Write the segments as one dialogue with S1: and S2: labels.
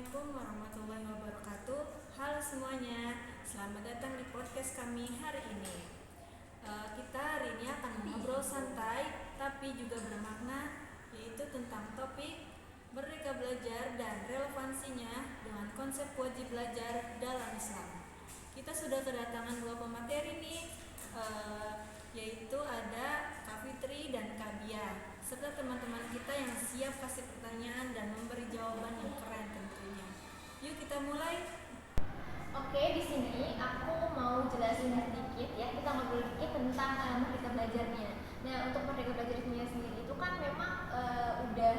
S1: Assalamualaikum warahmatullahi wabarakatuh. Halo semuanya, selamat datang di podcast kami hari ini. Kita hari ini akan ngobrol santai tapi juga bermakna, yaitu tentang topik Merdeka Belajar dan relevansinya dengan konsep wajib belajar dalam Islam. Kita sudah kedatangan dua pemateri nih, yaitu ada Kak Fitri dan Kak Dia, serta teman-teman kita yang siap kasih pertanyaan dan memberi jawaban yang keren tentunya. Yuk kita mulai.
S2: Oke, di sini aku mau jelasin sedikit ya. Kita ngobrol dikit tentang Merdeka Belajarnya. Nah, untuk Merdeka Belajarnya sendiri itu kan memang udah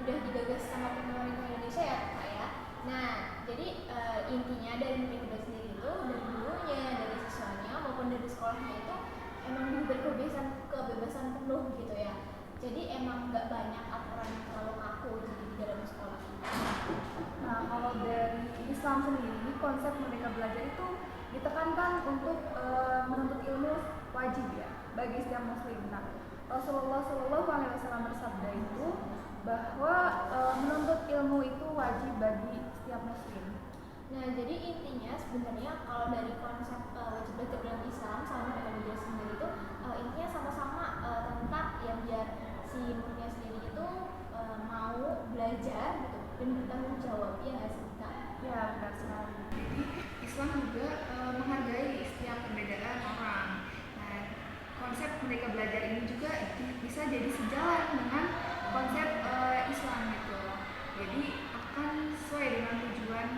S2: digagas sama pemerintah Indonesia ya, Kak ya. Nah, jadi intinya dari Merdeka Belajar sendiri itu dari gurunya, dari siswanya maupun dari sekolahnya itu emang diberi kebebasan penuh gitu ya. Jadi emang nggak banyak aturan yang terlalu kaku jadi di dalam sekolah.
S3: Nah, kalau dari Islam sendiri, konsep Merdeka Belajar itu ditekankan untuk menuntut ilmu wajib ya bagi setiap muslim. Nah, Rasulullah Shallallahu Alaihi Wasallam bersabda itu bahwa menuntut ilmu itu wajib bagi setiap muslim.
S2: Nah, jadi intinya sebenarnya kalau dari konsep wajib belajar dalam Islam sama Merdeka Belajar sendiri itu intinya sama-sama tentang ya biar si muridnya sendiri itu mau belajar gitu dan bertanggung jawab ya nggak sih Kak?
S3: Ya, benar sekali. Jadi Islam juga menghargai setiap perbedaan orang. Nah, konsep Merdeka Belajar ini juga bisa jadi sejalan dengan konsep Islam gitu. Jadi akan sesuai dengan tujuan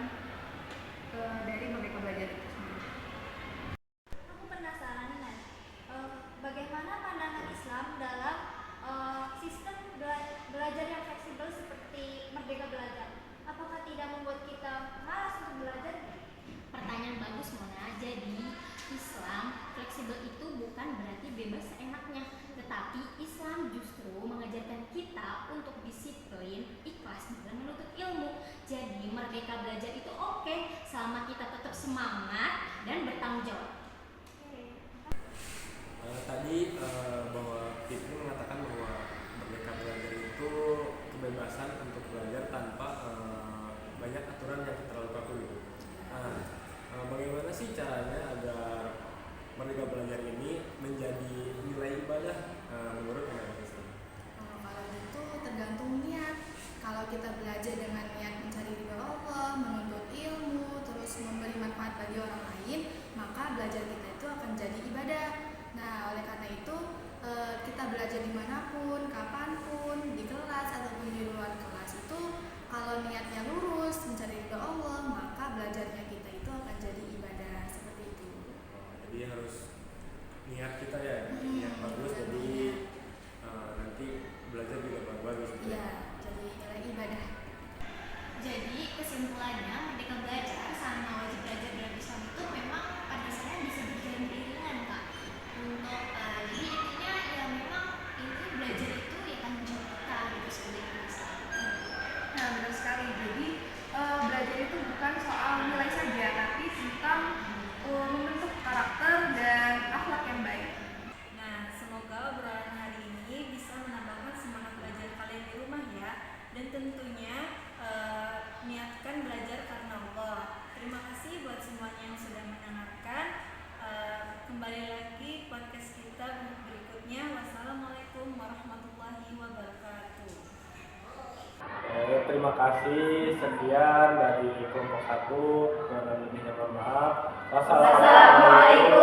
S3: dari Merdeka Belajar itu sendiri.
S2: Aku penasaran nih, bagaimana pandangan Islam dalam sistem belajar yang fleksibel seperti Merdeka Belajar? Apakah tidak membuat kita malas untuk belajar?
S4: Pertanyaan bagus Mona. Jadi Islam fleksibel itu bukan berarti bebas seenaknya, tetapi Islam justru mengajarkan kita untuk disiplin, ikhlas dalam menuntut ilmu. Jadi merdeka belajar itu oke, selama kita tetap semangat dan bertanggung jawab.
S5: Tadi bahwa Fitri mengatakan bahwa merdeka belajar itu kebebasan untuk belajar tanpa banyak aturan yang terlalu kaku gitu. Bagaimana sih caranya agar merdeka belajar ini menjadi nilai ibadah menurut agama Islam?
S6: Kalau gitu tergantung niat. Kalau kita belajar dengan niat mencari ridho Allah, menuntut ilmu, terus memberi manfaat bagi orang lain, maka belajar kita itu akan jadi ibadah. Nah, oleh karena itu kita belajar dimanapun, kapanpun, di kelas ataupun di luar kelas itu, kalau niatnya lurus mencari ridho Allah, maka belajarnya kita itu akan jadi ibadah seperti itu.
S5: Jadi harus niat kita ya, niat bagus. Jadi nanti belajar juga bagus.
S6: Iya, jadi nilai ibadah.
S4: Jadi kesimpulannya merdeka belajar sama wajib belajar dalam Islam itu memang pada dasarnya bisa berjalan beriringan Kak. Untuk jadi intinya ya memang inti belajar itu ya tanggung jawab kita gitu sebagai Islam.
S3: Nah, benar sekali. Jadi belajar itu bukan soal nilai saja, tapi tentang membentuk karakter dan akhlak yang baik.
S1: Nah, semoga obrolan hari ini bisa menambahkan semangat belajar kalian di rumah ya. Dan tentunya niatkan belajar karena Allah. Terima kasih buat semuanya yang sudah mendengarkan. Kembali lagi podcast kita berikutnya. Wassalamualaikum warahmatullahi wabarakatuh.
S5: Terima kasih. Sekian dari kelompok 1. Kurang lebihnya mohon maaf. Wassalamualaikum